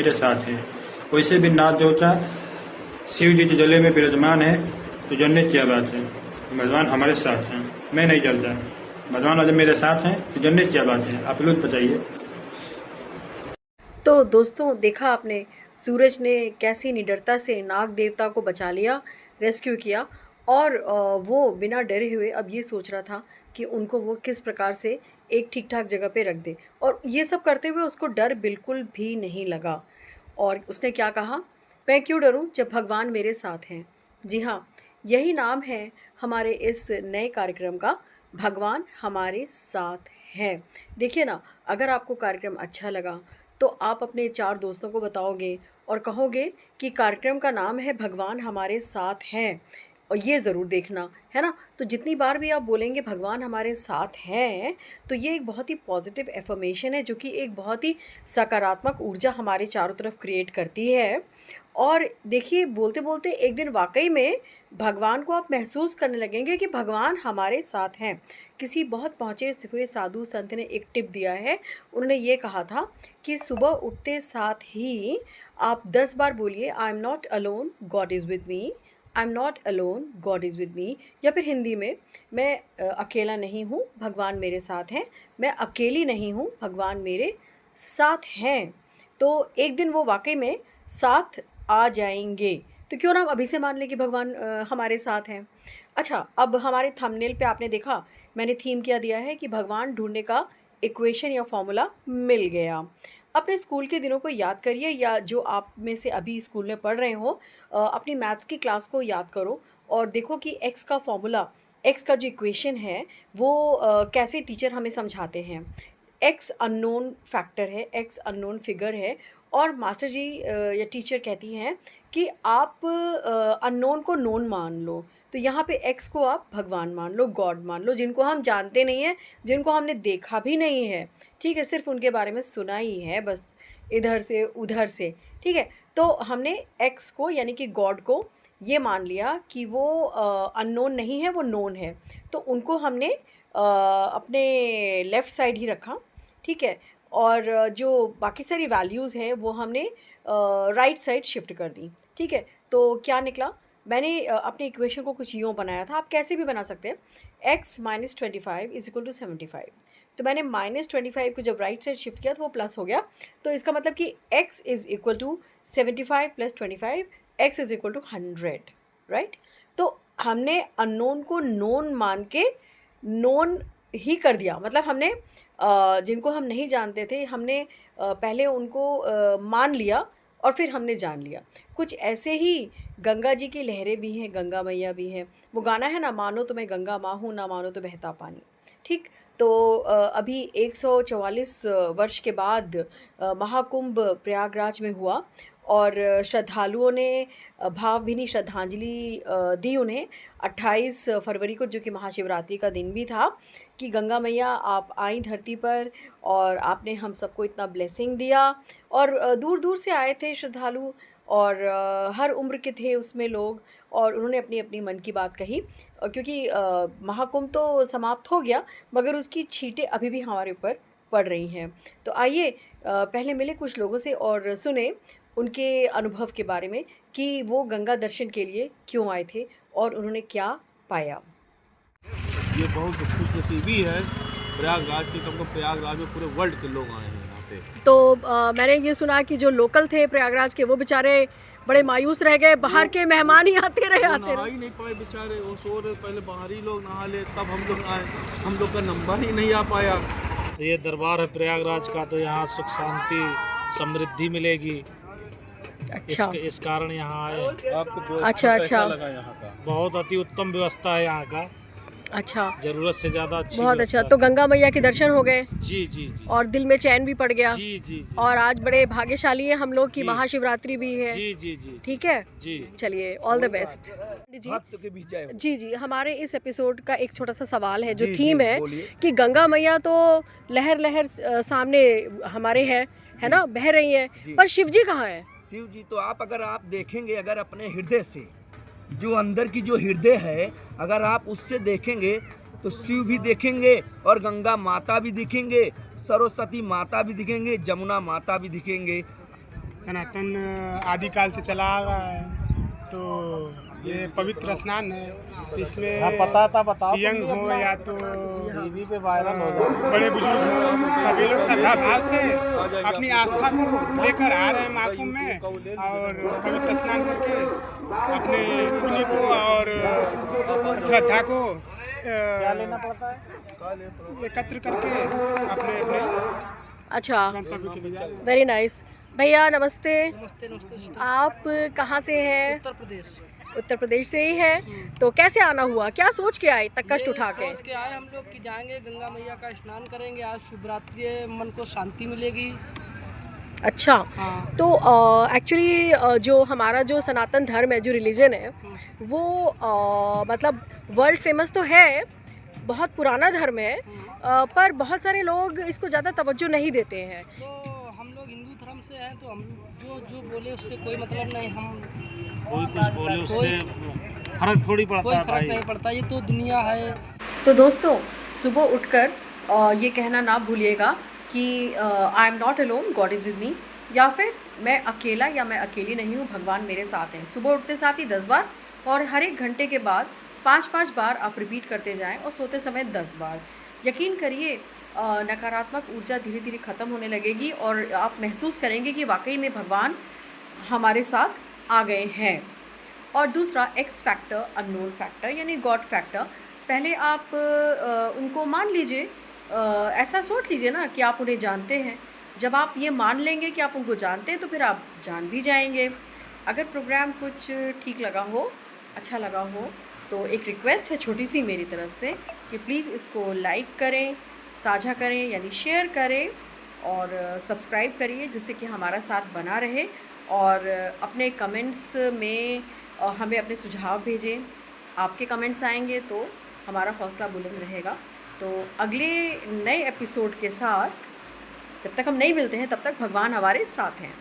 मेरे साथ है। वैसे भी नाथ देवता शिव जी के जले में विराजमान है, तो जानने की क्या बात है। भगवान हमारे साथ हैं, मैं नहीं डरता। भगवान अगर मेरे साथ हैं तो जानने की क्या बात है। आप लोग बताइए। तो दोस्तों, देखा आपने सूरज ने कैसी निडरता से नाग देवता को बचा लिया, रेस्क्यू किया। और वो बिना डरे हुए अब ये सोच रहा था कि उनको वो किस प्रकार से एक ठीक ठाक जगह पे रख दे। और ये सब करते हुए उसको डर बिल्कुल भी नहीं लगा। और उसने क्या कहा, मैं क्यों डरूं जब भगवान मेरे साथ हैं। जी हाँ, यही नाम है हमारे इस नए कार्यक्रम का, भगवान हमारे साथ हैं। देखिए ना, अगर आपको कार्यक्रम अच्छा लगा तो आप अपने 4 दोस्तों को बताओगे और कहोगे कि कार्यक्रम का नाम है भगवान हमारे साथ हैं, और ये ज़रूर देखना, है ना। तो जितनी बार भी आप बोलेंगे भगवान हमारे साथ हैं, तो ये एक बहुत ही पॉजिटिव एफर्मेशन है, जो कि एक बहुत ही सकारात्मक ऊर्जा हमारे चारों तरफ क्रिएट करती है। और देखिए, बोलते बोलते एक दिन वाकई में भगवान को आप महसूस करने लगेंगे कि भगवान हमारे साथ हैं। किसी बहुत पहुँचे हुए साधु संत ने एक टिप दिया है। उन्होंने ये कहा था कि सुबह उठते साथ ही आप 10 बार बोलिए, I am not alone, God is with me. I am not alone, God is with me. या फिर हिंदी में, मैं अकेला नहीं हूँ, भगवान मेरे साथ हैं। मैं अकेली नहीं हूँ, भगवान मेरे साथ हैं। तो एक दिन वो वाकई में साथ आ जाएंगे। तो क्यों ना हम अभी से मान लें कि भगवान हमारे साथ हैं। अच्छा, अब हमारे थंबनेल पे आपने देखा, मैंने थीम क्या दिया है कि भगवान ढूंढने का इक्वेशन या फॉर्मूला मिल गया। अपने स्कूल के दिनों को याद करिए, या जो आप में से अभी स्कूल में पढ़ रहे हो, अपनी मैथ्स की क्लास को याद करो और देखो कि एक्स का फॉर्मूला, एक्स का जो इक्वेशन है वो कैसे टीचर हमें समझाते हैं। एक्स अननोन फैक्टर है, एक्स अननोन फिगर है, और मास्टर जी या टीचर कहती हैं कि आप अननोन को नोन मान लो। तो यहाँ पे एक्स को आप भगवान मान लो, गॉड मान लो, जिनको हम जानते नहीं हैं, जिनको हमने देखा भी नहीं है। ठीक है, सिर्फ उनके बारे में सुना ही है बस, इधर से उधर से। ठीक है, तो हमने एक्स को यानी कि गॉड को ये मान लिया कि वो अननोन नहीं है, वो नोन है। तो उनको हमने अपने लेफ़्ट साइड ही रखा। ठीक है, और जो बाकी सारी वैल्यूज़ हैं वो हमने राइट साइड शिफ्ट कर दी। ठीक है, तो क्या निकला, मैंने अपने इक्वेशन को कुछ यूँ बनाया था, आप कैसे भी बना सकते हैं। x minus 25 is equal to 75। तो मैंने माइनस 25 को जब राइट साइड शिफ्ट किया तो वो प्लस हो गया। तो इसका मतलब कि x is equal to 75 plus 25, x is equal to 100, right. तो हमने अननोन को नोन मान के नोन ही कर दिया। मतलब हमने जिनको हम नहीं जानते थे, हमने पहले उनको मान लिया और फिर हमने जान लिया। कुछ ऐसे ही गंगा जी की लहरें भी हैं, गंगा मैया भी हैं। वो गाना है ना, मानो तो मैं गंगा माँ हूँ, ना मानो तो बहता पानी। ठीक, तो अभी 144 वर्ष के बाद महाकुंभ प्रयागराज में हुआ, और श्रद्धालुओं ने भावभीनी श्रद्धांजलि दी उन्हें 28 फरवरी को, जो कि महाशिवरात्रि का दिन भी था, कि गंगा मैया आप आई धरती पर और आपने हम सबको इतना ब्लेसिंग दिया। और दूर दूर से आए थे श्रद्धालु, और हर उम्र के थे उसमें लोग, और उन्होंने अपनी अपनी मन की बात कही। क्योंकि महाकुंभ तो समाप्त हो गया, मगर उसकी छींटें अभी भी हमारे ऊपर पड़ रही हैं। तो आइए पहले मिले कुछ लोगों से और सुने उनके अनुभव के बारे में कि वो गंगा दर्शन के लिए क्यों आए थे और उन्होंने क्या पाया। ये बहुत खुशनसीबी है प्रयागराज की, कम प्रयागराज में पूरे वर्ल्ड के लोग आए हैं यहाँ पे। तो मैंने ये सुना कि जो लोकल थे प्रयागराज के, वो बेचारे बड़े मायूस रह गए, बाहर के मेहमान ही आते रहे, आते नहा ही नहीं पाए बेचारे, वो सो रहे, पहले बाहरी लोग नहा ले तब हम लोग आए, हम लोग का नंबर ही नहीं आ पाया। ये दरबार है प्रयागराज का, तो यहाँ सुख शांति समृद्धि मिलेगी। अच्छा, इस कारण यहाँ आए। आपको अच्छा लगा यहाँ का? बहुत अति उत्तम व्यवस्था है यहाँ का, अच्छा, जरूरत से ज्यादा अच्छी बहुत अच्छा। व्यवस्था तो गंगा मैया के दर्शन हो गए है। जी जी जी और दिल में चैन भी पड़ गया। जी जी जी और आज बड़े भाग्यशाली हैं हम लोग कि जी। महाशिवरात्रि भी है। जी जी जी ठीक है, जी। चलिए, ऑल द बेस्ट जी। जी, हमारे इस एपिसोड का एक छोटा सा सवाल है, जो थीम है कि गंगा मैया तो लहर लहर सामने हमारे है ना, बह रही है, पर शिव जी कहाँ है? शिव जी तो अगर आप देखेंगे, अगर अपने हृदय से, जो अंदर की जो हृदय है, अगर आप उससे देखेंगे तो शिव भी देखेंगे और गंगा माता भी दिखेंगे, सरस्वती माता भी दिखेंगे, जमुना माता भी दिखेंगे, सनातन आदिकाल से चला आ रहा है। तो ये पवित्र स्नान है, तो इसमें हाँ, पता था, बताओ। यंग हो या तो टीवी पे वायरल हो जाए। बड़े बुजुर्ग हो, सभी लोग श्रद्धा भाव से अपनी आस्था को लेकर आ रहे हैं महाकुंभ में और पवित्र स्नान करके अपने पुण्य को और श्रद्धा को क्या लेना पड़ता है? एकत्र करके अपने अपने अच्छा, गंतव्य के लिए जा रहे हैं। Very nice. भैया नमस्ते। नमस्ते नमस्ते। आप कहाँ से हैं? उत्तर प्रदेश। उत्तर प्रदेश से ही है। तो कैसे आना हुआ, क्या सोच के आए, इतना कष्ट उठा के? सोच के आए हम लोग कि जाएंगे गंगा मैया का स्नान करेंगे, आज शिवरात्रि है, मन को शांति मिलेगी। अच्छा, हाँ। तो एक्चुअली जो हमारा जो सनातन धर्म है, जो रिलीजन है, वो मतलब वर्ल्ड फेमस तो है, बहुत पुराना धर्म है, पर बहुत सारे लोग इसको ज़्यादा तवज्जो नहीं देते हैं। तो हम लोग हिंदू धर्म से हैं, तो हम जो जो बोले उससे कोई मतलब नहीं, हम कोई कुछ बोले उससे फर्क थोड़ी पड़ता कोई है फर्क भाई। नहीं पड़ता, ये तो दुनिया है। तो दोस्तों, सुबह उठकर ये कहना ना भूलिएगा कि I am not alone, God is with me, या फिर मैं अकेला या मैं अकेली नहीं हूँ, भगवान मेरे साथ हैं। सुबह उठते साथ ही 10 बार और हर एक घंटे के बाद 5-5 बार आप रिपीट करते जाएं और सोते समय 10 बार। यकीन करिए, नकारात्मक ऊर्जा धीरे धीरे ख़त्म होने लगेगी और आप महसूस करेंगे कि वाकई में भगवान हमारे साथ आ गए हैं। और दूसरा, एक्स फैक्टर, अननोन फैक्टर, यानी गॉड फैक्टर। पहले आप उनको मान लीजिए, ऐसा सोच लीजिए ना कि आप उन्हें जानते हैं। जब आप ये मान लेंगे कि आप उनको जानते हैं, तो फिर आप जान भी जाएंगे। अगर प्रोग्राम कुछ ठीक लगा हो, अच्छा लगा हो, तो एक रिक्वेस्ट है छोटी सी मेरी तरफ से कि प्लीज़ इसको लाइक करें, साझा करें यानी शेयर करें और सब्सक्राइब करिए, जिससे कि हमारा साथ बना रहे। और अपने कमेंट्स में हमें अपने सुझाव भेजें। आपके कमेंट्स आएंगे तो हमारा हौसला बुलंद रहेगा। तो अगले नए एपिसोड के साथ जब तक हम नहीं मिलते हैं, तब तक भगवान हमारे साथ हैं।